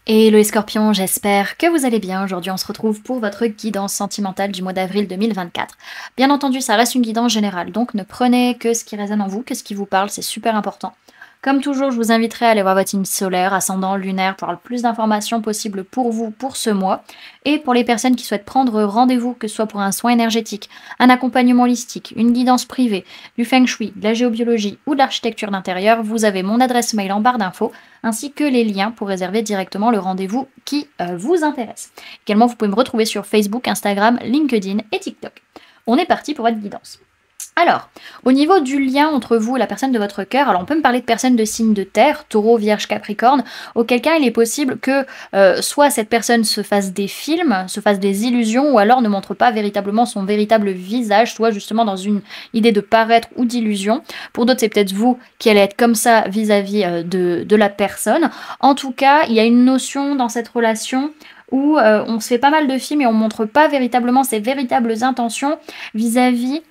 Hello les scorpions, j'espère que vous allez bien. Aujourd'hui on se retrouve pour votre guidance sentimentale du mois d'avril 2024. Bien entendu ça reste une guidance générale, donc ne prenez que ce qui résonne en vous, que ce qui vous parle, c'est super important. Comme toujours, je vous inviterai à aller voir votre signe solaire, ascendant, lunaire, pour avoir le plus d'informations possibles pour vous pour ce mois. Et pour les personnes qui souhaitent prendre rendez-vous, que ce soit pour un soin énergétique, un accompagnement holistique, une guidance privée, du feng shui, de la géobiologie ou de l'architecture d'intérieur, vous avez mon adresse mail en barre d'infos, ainsi que les liens pour réserver directement le rendez-vous qui vous intéresse. Également, vous pouvez me retrouver sur Facebook, Instagram, LinkedIn et TikTok. On est parti pour votre guidance. Alors, au niveau du lien entre vous et la personne de votre cœur, alors on peut me parler de personnes de signe de terre, taureau, vierge, capricorne, auquel cas il est possible que soit cette personne se fasse des films, se fasse des illusions, ou alors ne montre pas véritablement son véritable visage, soit justement dans une idée de paraître ou d'illusion. Pour d'autres, c'est peut-être vous qui allez être comme ça vis-à-vis de la personne. En tout cas, il y a une notion dans cette relation où on se fait pas mal de films et on montre pas véritablement ses véritables intentions vis-à-vis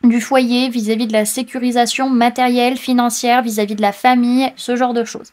du foyer, vis-à-vis de la sécurisation matérielle, financière, vis-à-vis de la famille, ce genre de choses.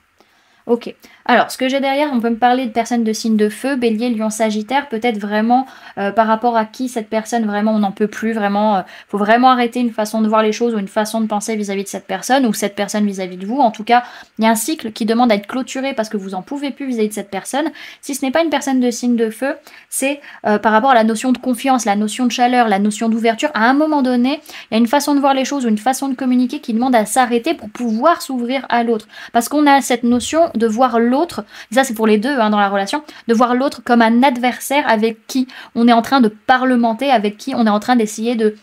Ok. Alors, ce que j'ai derrière, on peut me parler de personnes de signe de feu, bélier, lion, sagittaire, peut-être vraiment par rapport à qui cette personne, vraiment, on n'en peut plus, vraiment, faut vraiment arrêter une façon de voir les choses ou une façon de penser vis-à-vis de cette personne ou cette personne vis-à-vis de vous. En tout cas, il y a un cycle qui demande à être clôturé parce que vous en pouvez plus vis-à-vis de cette personne. Si ce n'est pas une personne de signe de feu, c'est par rapport à la notion de confiance, la notion de chaleur, la notion d'ouverture. À un moment donné, il y a une façon de voir les choses ou une façon de communiquer qui demande à s'arrêter pour pouvoir s'ouvrir à l'autre. Parce qu'on a cette notion de voir l'autre, et ça c'est pour les deux dans la relation, de voir l'autre comme un adversaire avec qui on est en train de parlementer, avec qui on est en train d'essayer de,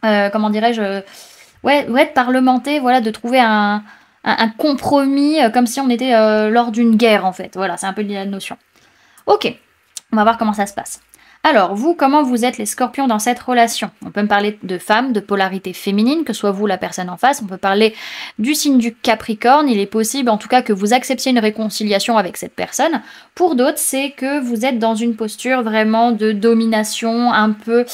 comment dirais-je, de parlementer, voilà, de trouver un compromis, comme si on était lors d'une guerre en fait. Voilà, c'est un peu la notion. Ok, on va voir comment ça se passe. Alors, vous, comment vous êtes les scorpions dans cette relation? On peut me parler de femmes, de polarité féminine, que soit vous la personne en face. On peut parler du signe du Capricorne. Il est possible, en tout cas, que vous acceptiez une réconciliation avec cette personne. Pour d'autres, c'est que vous êtes dans une posture vraiment de domination, un peu,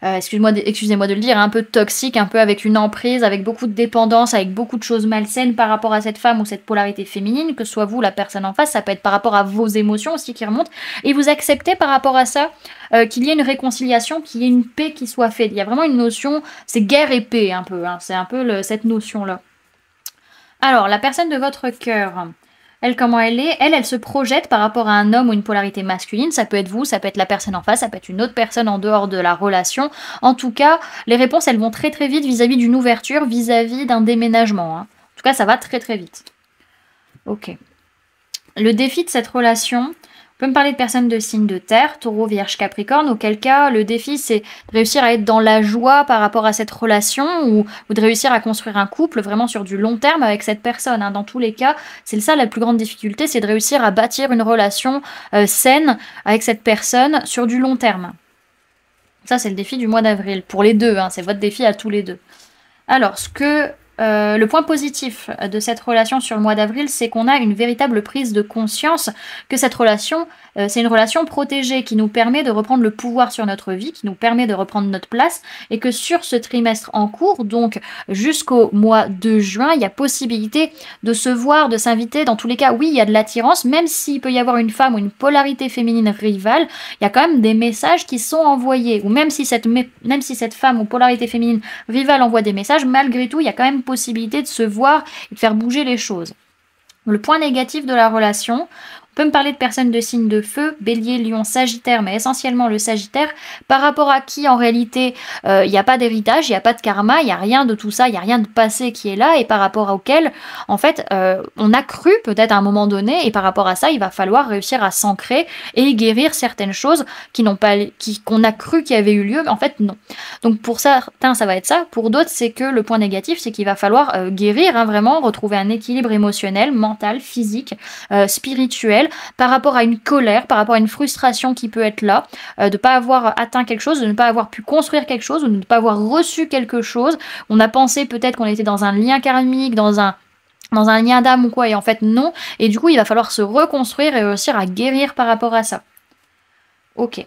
excusez-moi de le dire, un peu toxique, un peu avec une emprise, avec beaucoup de dépendance, avec beaucoup de choses malsaines par rapport à cette femme ou cette polarité féminine, que soit vous la personne en face. Ça peut être par rapport à vos émotions aussi qui remontent. Et vous acceptez par rapport à ça qu'il y ait une réconciliation, qu'il y ait une paix qui soit faite. Il y a vraiment une notion, c'est guerre et paix un peu, hein, c'est un peu cette notion-là. Alors, la personne de votre cœur, elle, comment elle est? Elle se projette par rapport à un homme ou une polarité masculine. Ça peut être vous, ça peut être la personne en face, ça peut être une autre personne en dehors de la relation. En tout cas, les réponses, elles vont très très vite vis-à-vis d'une ouverture, vis-à-vis d'un déménagement, hein. En tout cas, ça va très très vite. Ok. Le défi de cette relation, on peut me parler de personnes de signe de terre, taureau, vierge, capricorne, auquel cas le défi c'est de réussir à être dans la joie par rapport à cette relation ou de réussir à construire un couple vraiment sur du long terme avec cette personne, hein. Dans tous les cas, c'est ça la plus grande difficulté, c'est de réussir à bâtir une relation saine avec cette personne sur du long terme. Ça c'est le défi du mois d'avril, pour les deux, hein, c'est votre défi à tous les deux. Alors, le point positif de cette relation sur le mois d'avril, c'est qu'on a une véritable prise de conscience que cette relation, c'est une relation protégée qui nous permet de reprendre le pouvoir sur notre vie, qui nous permet de reprendre notre place, et que sur ce trimestre en cours, donc jusqu'au mois de juin, il y a possibilité de se voir, de s'inviter. Dans tous les cas, oui, il y a de l'attirance, même s'il peut y avoir une femme ou une polarité féminine rivale, il y a quand même des messages qui sont envoyés. Ou même si cette femme ou polarité féminine rivale envoie des messages, malgré tout, il y a quand même possibilité de se voir et de faire bouger les choses. Le point négatif de la relation, on peut me parler de personnes de signe de feu, bélier, lion, sagittaire, mais essentiellement le sagittaire, par rapport à qui en réalité il n'y a pas d'héritage, il n'y a pas de karma, il n'y a rien de tout ça, il n'y a rien de passé qui est là, et par rapport auquel en fait on a cru peut-être à un moment donné, et par rapport à ça il va falloir réussir à s'ancrer et guérir certaines choses qu'on a cru qui avaient eu lieu, mais en fait non. Donc pour certains ça va être ça, pour d'autres c'est que le point négatif c'est qu'il va falloir guérir, hein, vraiment retrouver un équilibre émotionnel, mental, physique, spirituel, par rapport à une colère, par rapport à une frustration qui peut être là, de ne pas avoir atteint quelque chose, de ne pas avoir pu construire quelque chose, ou de ne pas avoir reçu quelque chose. On a pensé peut-être qu'on était dans un lien karmique, dans un lien d'âme ou quoi, et en fait non. Et du coup, il va falloir se reconstruire et réussir à guérir par rapport à ça. Ok.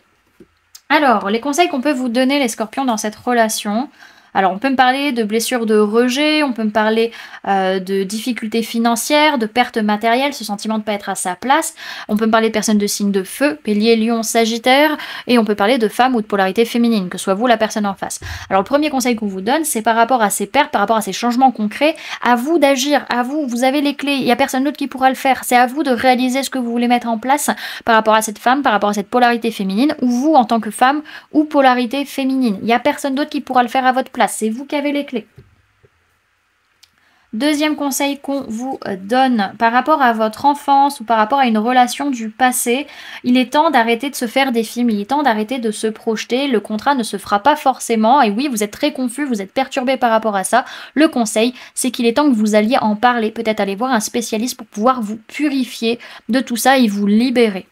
Alors, les conseils qu'on peut vous donner, les scorpions, dans cette relation. Alors, on peut me parler de blessures de rejet, on peut me parler de difficultés financières, de pertes matérielles, ce sentiment de ne pas être à sa place. On peut me parler de personnes de signes de feu, Bélier, Lion, Sagittaire, et on peut parler de femmes ou de polarité féminine, que ce soit vous la personne en face. Alors, le premier conseil qu'on vous donne, c'est par rapport à ces pertes, par rapport à ces changements concrets, à vous d'agir, à vous, vous avez les clés, il n'y a personne d'autre qui pourra le faire. C'est à vous de réaliser ce que vous voulez mettre en place par rapport à cette femme, par rapport à cette polarité féminine, ou vous en tant que femme ou polarité féminine. Il n'y a personne d'autre qui pourra le faire à votre place. C'est vous qui avez les clés. Deuxième conseil qu'on vous donne par rapport à votre enfance ou par rapport à une relation du passé, il est temps d'arrêter de se faire des films, il est temps d'arrêter de se projeter, le contrat ne se fera pas forcément et oui, vous êtes très confus, vous êtes perturbé par rapport à ça. Le conseil, c'est qu'il est temps que vous alliez en parler, peut-être aller voir un spécialiste pour pouvoir vous purifier de tout ça et vous libérer.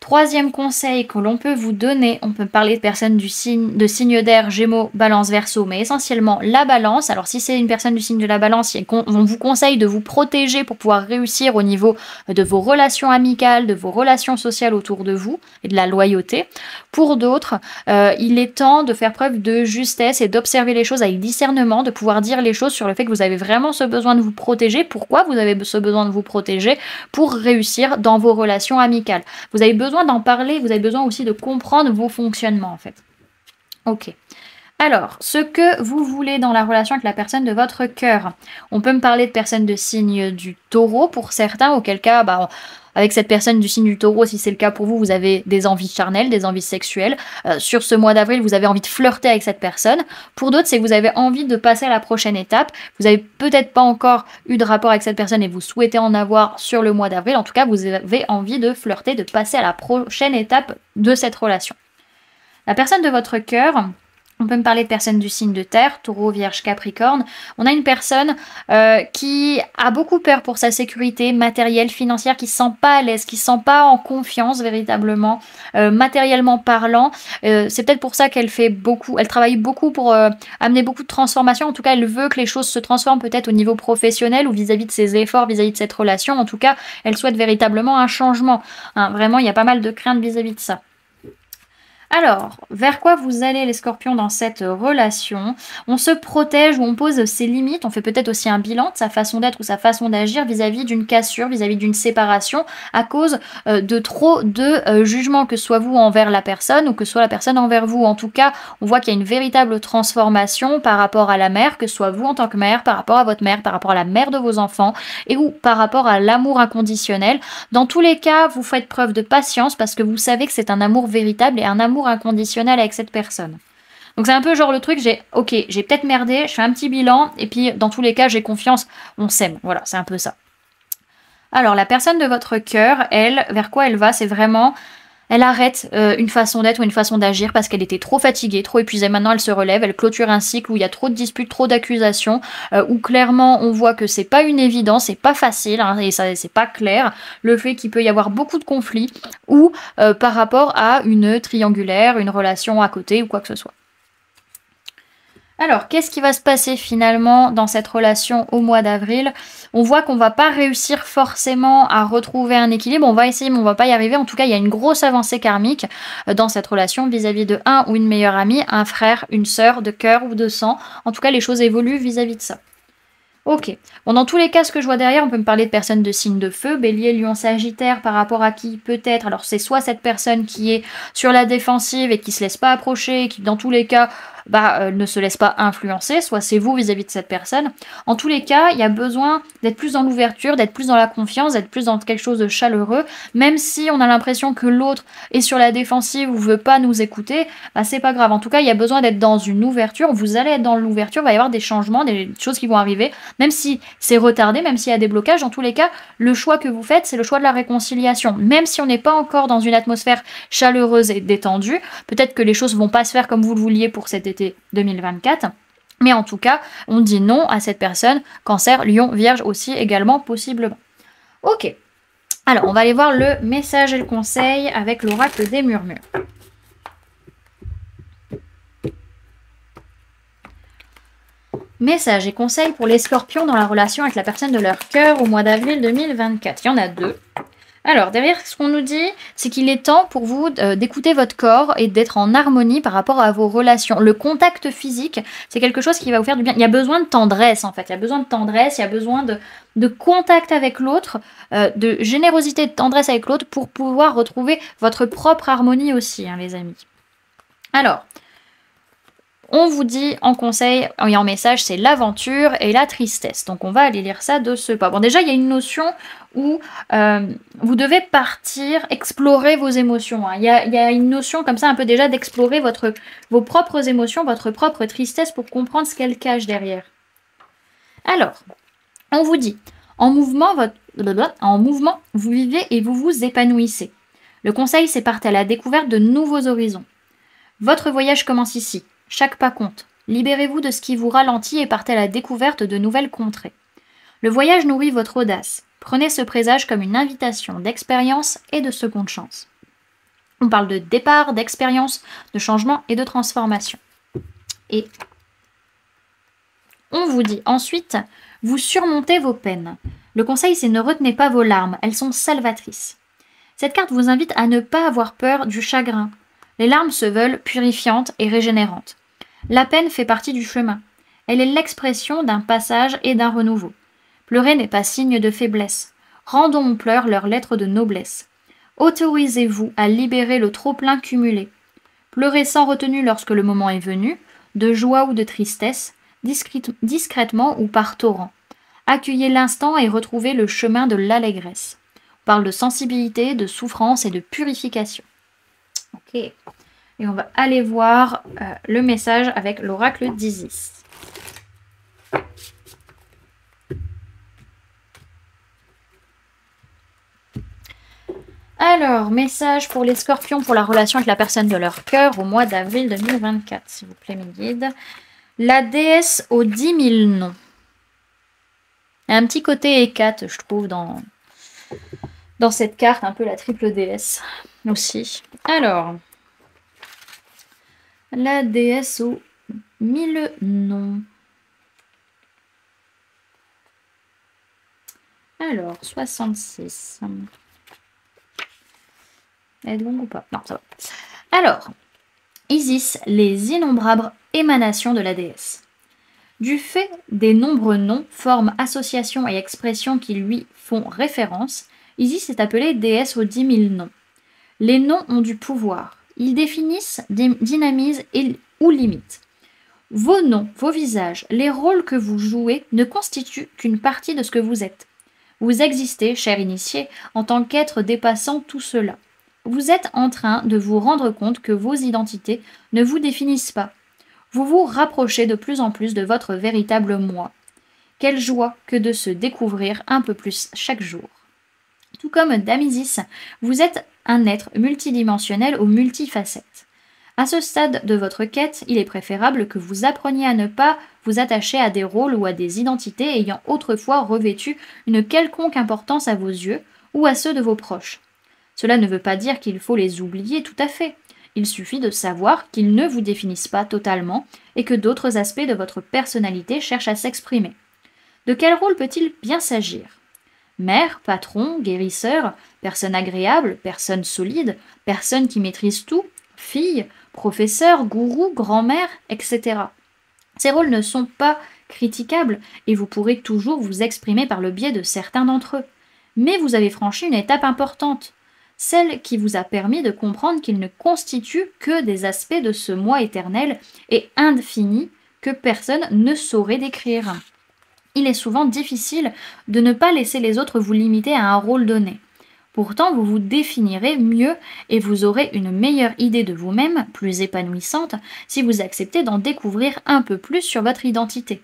Troisième conseil que l'on peut vous donner, on peut parler de personnes du signe d'air, Gémeaux, Balance, Verseau, mais essentiellement la Balance. Alors si c'est une personne du signe de la Balance, on vous conseille de vous protéger pour pouvoir réussir au niveau de vos relations amicales, de vos relations sociales autour de vous et de la loyauté. Pour d'autres, il est temps de faire preuve de justesse et d'observer les choses avec discernement, de pouvoir dire les choses sur le fait que vous avez vraiment ce besoin de vous protéger. Pourquoi vous avez ce besoin de vous protéger? Pour réussir dans vos relations amicales. Vous avez besoin d'en parler, vous avez besoin aussi de comprendre vos fonctionnements en fait. Ok. Alors, ce que vous voulez dans la relation avec la personne de votre cœur. On peut me parler de personnes de signe du taureau pour certains, auquel cas, avec cette personne du signe du taureau, si c'est le cas pour vous, vous avez des envies charnelles, des envies sexuelles. Sur ce mois d'avril, vous avez envie de flirter avec cette personne. Pour d'autres, c'est que vous avez envie de passer à la prochaine étape. Vous n'avez peut-être pas encore eu de rapport avec cette personne et vous souhaitez en avoir sur le mois d'avril. En tout cas, vous avez envie de flirter, de passer à la prochaine étape de cette relation. La personne de votre cœur... On peut me parler de personnes du signe de terre, taureau, vierge, capricorne. On a une personne qui a beaucoup peur pour sa sécurité matérielle, financière, qui ne se sent pas à l'aise, qui ne se sent pas en confiance véritablement, matériellement parlant. C'est peut-être pour ça qu'elle fait beaucoup, elle travaille beaucoup pour amener beaucoup de transformations. En tout cas, elle veut que les choses se transforment peut-être au niveau professionnel ou vis-à-vis de ses efforts, vis-à-vis de cette relation. En tout cas, elle souhaite véritablement un changement. Hein, vraiment, il y a pas mal de craintes vis-à-vis de ça. Alors, vers quoi vous allez les scorpions dans cette relation? On se protège ou on pose ses limites, on fait peut-être aussi un bilan de sa façon d'être ou sa façon d'agir vis-à-vis d'une cassure, vis-à-vis d'une séparation à cause de trop de jugements, que ce soit vous envers la personne ou que ce soit la personne envers vous. En tout cas, on voit qu'il y a une véritable transformation par rapport à la mère, que ce soit vous en tant que mère, par rapport à votre mère, par rapport à la mère de vos enfants et ou par rapport à l'amour inconditionnel. Dans tous les cas, vous faites preuve de patience parce que vous savez que c'est un amour véritable et un amour inconditionnel avec cette personne. Donc c'est un peu genre le truc, j'ai peut-être merdé, je fais un petit bilan, et puis dans tous les cas, j'ai confiance, on s'aime. Voilà, c'est un peu ça. Alors, la personne de votre cœur, elle, vers quoi elle va? C'est vraiment... Elle arrête une façon d'être ou une façon d'agir parce qu'elle était trop fatiguée, trop épuisée. Maintenant, elle se relève, elle clôture un cycle où il y a trop de disputes, trop d'accusations, où clairement, on voit que c'est pas une évidence, c'est pas facile, hein, et ça, c'est pas clair, le fait qu'il peut y avoir beaucoup de conflits, ou par rapport à une triangulaire, une relation à côté, ou quoi que ce soit. Alors, qu'est-ce qui va se passer finalement dans cette relation au mois d'avril? On voit qu'on va pas réussir forcément à retrouver un équilibre. On va essayer, mais on va pas y arriver. En tout cas, il y a une grosse avancée karmique dans cette relation vis-à-vis de un ou une meilleure amie, un frère, une sœur de cœur ou de sang. En tout cas, les choses évoluent vis-à-vis de ça. Ok. Bon, dans tous les cas, ce que je vois derrière, on peut me parler de personnes de signe de feu, Bélier, Lion, Sagittaire, par rapport à qui peut-être. Alors, c'est soit cette personne qui est sur la défensive et qui se laisse pas approcher, et qui dans tous les cas ne se laisse pas influencer, soit c'est vous vis-à-vis de cette personne. En tous les cas, il y a besoin d'être plus dans l'ouverture, d'être plus dans la confiance, d'être plus dans quelque chose de chaleureux, même si on a l'impression que l'autre est sur la défensive ou veut pas nous écouter, c'est pas grave. En tout cas, il y a besoin d'être dans une ouverture, vous allez être dans l'ouverture, il va y avoir des changements, des choses qui vont arriver, même si c'est retardé, même s'il y a des blocages, dans tous les cas, le choix que vous faites, c'est le choix de la réconciliation. Même si on n'est pas encore dans une atmosphère chaleureuse et détendue, peut-être que les choses vont pas se faire comme vous le vouliez pour cet été 2024. Mais en tout cas, on dit non à cette personne. Cancer, Lion, Vierge aussi également possiblement. Ok. Alors, on va aller voir le message et le conseil avec l'oracle des murmures. Message et conseil pour les scorpions dans la relation avec la personne de leur cœur au mois d'avril 2024. Il y en a deux. Alors, derrière, ce qu'on nous dit, c'est qu'il est temps pour vous d'écouter votre corps et d'être en harmonie par rapport à vos relations. Le contact physique, c'est quelque chose qui va vous faire du bien. Il y a besoin de tendresse, en fait. Il y a besoin de tendresse, il y a besoin de contact avec l'autre, de générosité et de tendresse avec l'autre pour pouvoir retrouver votre propre harmonie aussi, hein, les amis. Alors, on vous dit en conseil et en message, c'est l'aventure et la tristesse. Donc on va aller lire ça de ce pas. Bon, déjà, il y a une notion où vous devez partir, explorer vos émotions. Hein. Il y a une notion comme ça un peu déjà d'explorer vos propres émotions, votre propre tristesse pour comprendre ce qu'elle cache derrière. Alors, on vous dit, en mouvement, vous vivez et vous vous épanouissez. Le conseil, c'est partir à la découverte de nouveaux horizons. Votre voyage commence ici. Chaque pas compte. Libérez-vous de ce qui vous ralentit et partez à la découverte de nouvelles contrées. Le voyage nourrit votre audace. Prenez ce présage comme une invitation d'expérience et de seconde chance. On parle de départ, d'expérience, de changement et de transformation. Et on vous dit ensuite, vous surmontez vos peines. Le conseil, c'est ne retenez pas vos larmes, elles sont salvatrices. Cette carte vous invite à ne pas avoir peur du chagrin. Les larmes se veulent purifiantes et régénérantes. La peine fait partie du chemin. Elle est l'expression d'un passage et d'un renouveau. Pleurer n'est pas signe de faiblesse. Rendons aux pleurs leur lettre de noblesse. Autorisez-vous à libérer le trop-plein cumulé. Pleurez sans retenue lorsque le moment est venu, de joie ou de tristesse, discrètement ou par torrent. Accueillez l'instant et retrouvez le chemin de l'allégresse. On parle de sensibilité, de souffrance et de purification. Ok. Et on va aller voir le message avec l'oracle d'Isis. Alors, message pour les scorpions pour la relation avec la personne de leur cœur au mois d'avril 2024, s'il vous plaît, mes guides. La déesse aux 10 000 noms. Il y a un petit côté Hécate, je trouve, dans cette carte, un peu la triple déesse aussi. Alors, la déesse aux 1000 noms. Alors, 66. Elle est longue ou pas? Non, ça va. Alors, Isis, les innombrables émanations de la déesse. Du fait des nombreux noms, formes, associations et expressions qui lui font référence, Isis est appelée déesse aux 10 000 noms. Les noms ont du pouvoir. Ils définissent, dynamisent ou limitent. Vos noms, vos visages, les rôles que vous jouez ne constituent qu'une partie de ce que vous êtes. Vous existez, cher initié, en tant qu'être dépassant tout cela. Vous êtes en train de vous rendre compte que vos identités ne vous définissent pas. Vous vous rapprochez de plus en plus de votre véritable moi. Quelle joie que de se découvrir un peu plus chaque jour. Tout comme Dame Isis, vous êtes un être multidimensionnel aux multifacettes. À ce stade de votre quête, il est préférable que vous appreniez à ne pas vous attacher à des rôles ou à des identités ayant autrefois revêtu une quelconque importance à vos yeux ou à ceux de vos proches. Cela ne veut pas dire qu'il faut les oublier tout à fait. Il suffit de savoir qu'ils ne vous définissent pas totalement et que d'autres aspects de votre personnalité cherchent à s'exprimer. De quel rôle peut-il bien s'agir ? Mère, patron, guérisseur, personne agréable, personne solide, personne qui maîtrise tout, fille, professeur, gourou, grand-mère, etc. Ces rôles ne sont pas critiquables et vous pourrez toujours vous exprimer par le biais de certains d'entre eux. Mais vous avez franchi une étape importante, celle qui vous a permis de comprendre qu'ils ne constituent que des aspects de ce moi éternel et indéfini que personne ne saurait décrire. Il est souvent difficile de ne pas laisser les autres vous limiter à un rôle donné. Pourtant, vous vous définirez mieux et vous aurez une meilleure idée de vous-même, plus épanouissante, si vous acceptez d'en découvrir un peu plus sur votre identité,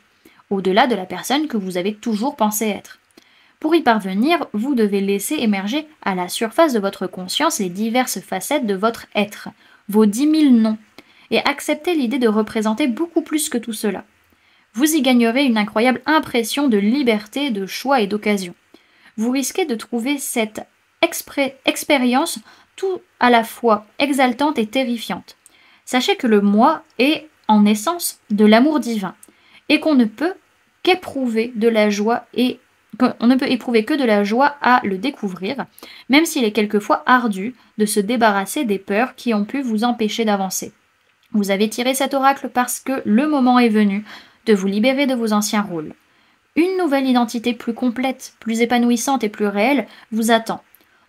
au-delà de la personne que vous avez toujours pensé être. Pour y parvenir, vous devez laisser émerger à la surface de votre conscience les diverses facettes de votre être, vos 10 000 noms, et accepter l'idée de représenter beaucoup plus que tout cela. Vous y gagnerez une incroyable impression de liberté, de choix et d'occasion. Vous risquez de trouver cette expérience tout à la fois exaltante et terrifiante. Sachez que le moi est, en essence, de l'amour divin, et qu'on ne peut qu'éprouver de la joie et on ne peut éprouver que de la joie à le découvrir, même s'il est quelquefois ardu de se débarrasser des peurs qui ont pu vous empêcher d'avancer. Vous avez tiré cet oracle parce que le moment est venu de vous libérer de vos anciens rôles. Une nouvelle identité plus complète, plus épanouissante et plus réelle vous attend.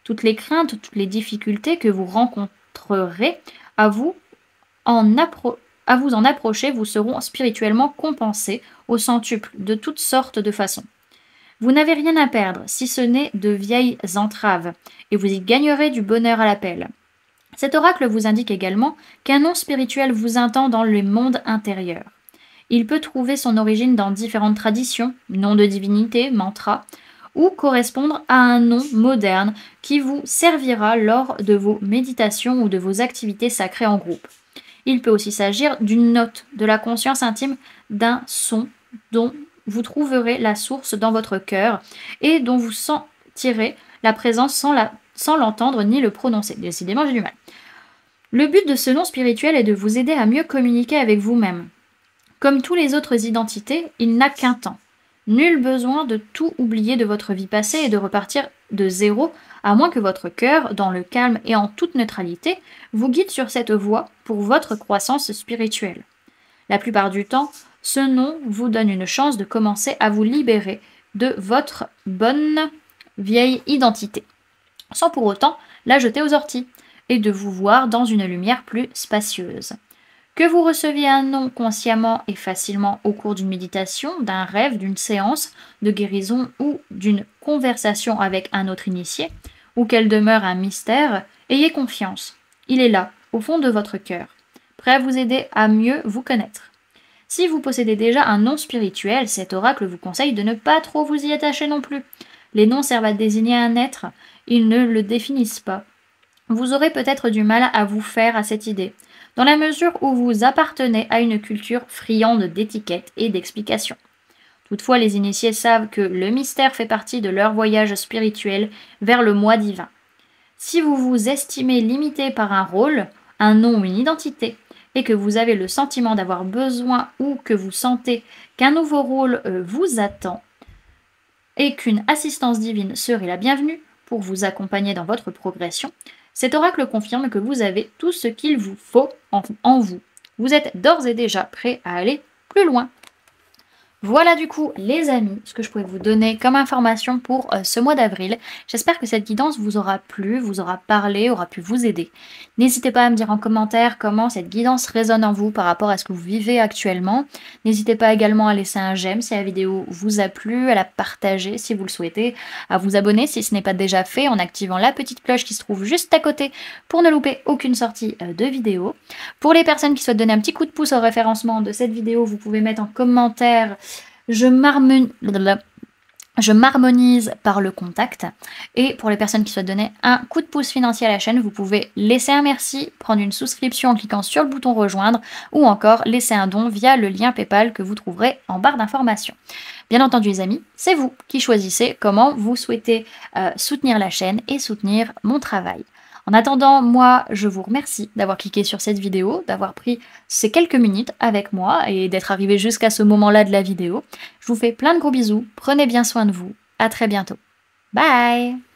Toutes les craintes, toutes les difficultés que vous rencontrerez, à vous en approcher, vous seront spirituellement compensées au centuple de toutes sortes de façons. Vous n'avez rien à perdre, si ce n'est de vieilles entraves, et vous y gagnerez du bonheur à l'appel. Cet oracle vous indique également qu'un nom spirituel vous attend dans le monde intérieur. Il peut trouver son origine dans différentes traditions, nom de divinité, mantra, ou correspondre à un nom moderne qui vous servira lors de vos méditations ou de vos activités sacrées en groupe. Il peut aussi s'agir d'une note de la conscience intime, d'un son dont vous trouverez la source dans votre cœur et dont vous sentirez la présence sans l'entendre ni le prononcer. Décidément, j'ai du mal. Le but de ce nom spirituel est de vous aider à mieux communiquer avec vous-même. Comme tous les autres identités, il n'a qu'un temps. Nul besoin de tout oublier de votre vie passée et de repartir de zéro, à moins que votre cœur, dans le calme et en toute neutralité, vous guide sur cette voie pour votre croissance spirituelle. La plupart du temps, ce nom vous donne une chance de commencer à vous libérer de votre bonne vieille identité, sans pour autant la jeter aux orties, et de vous voir dans une lumière plus spacieuse. Que vous receviez un nom consciemment et facilement au cours d'une méditation, d'un rêve, d'une séance de guérison ou d'une conversation avec un autre initié, ou qu'elle demeure un mystère, ayez confiance. Il est là, au fond de votre cœur, prêt à vous aider à mieux vous connaître. Si vous possédez déjà un nom spirituel, cet oracle vous conseille de ne pas trop vous y attacher non plus. Les noms servent à désigner un être, ils ne le définissent pas. Vous aurez peut-être du mal à vous faire à cette idée, dans la mesure où vous appartenez à une culture friande d'étiquettes et d'explications. Toutefois, les initiés savent que le mystère fait partie de leur voyage spirituel vers le moi divin. Si vous vous estimez limité par un rôle, un nom ou une identité, et que vous avez le sentiment d'avoir besoin ou que vous sentez qu'un nouveau rôle vous attend, et qu'une assistance divine serait la bienvenue pour vous accompagner dans votre progression, cet oracle confirme que vous avez tout ce qu'il vous faut en vous. Vous êtes d'ores et déjà prêt à aller plus loin. Voilà du coup les amis, ce que je pouvais vous donner comme information pour ce mois d'avril. J'espère que cette guidance vous aura plu, vous aura parlé, aura pu vous aider. N'hésitez pas à me dire en commentaire comment cette guidance résonne en vous par rapport à ce que vous vivez actuellement. N'hésitez pas également à laisser un j'aime si la vidéo vous a plu, à la partager si vous le souhaitez, à vous abonner si ce n'est pas déjà fait en activant la petite cloche qui se trouve juste à côté pour ne louper aucune sortie de vidéo. Pour les personnes qui souhaitent donner un petit coup de pouce au référencement de cette vidéo, vous pouvez mettre en commentaire je m'harmonise par le contact. Et pour les personnes qui souhaitent donner un coup de pouce financier à la chaîne, vous pouvez laisser un merci, prendre une souscription en cliquant sur le bouton rejoindre ou encore laisser un don via le lien PayPal que vous trouverez en barre d'informations. Bien entendu les amis, c'est vous qui choisissez comment vous souhaitez soutenir la chaîne et soutenir mon travail. En attendant, moi, je vous remercie d'avoir cliqué sur cette vidéo, d'avoir pris ces quelques minutes avec moi et d'être arrivé jusqu'à ce moment-là de la vidéo. Je vous fais plein de gros bisous, prenez bien soin de vous, à très bientôt. Bye!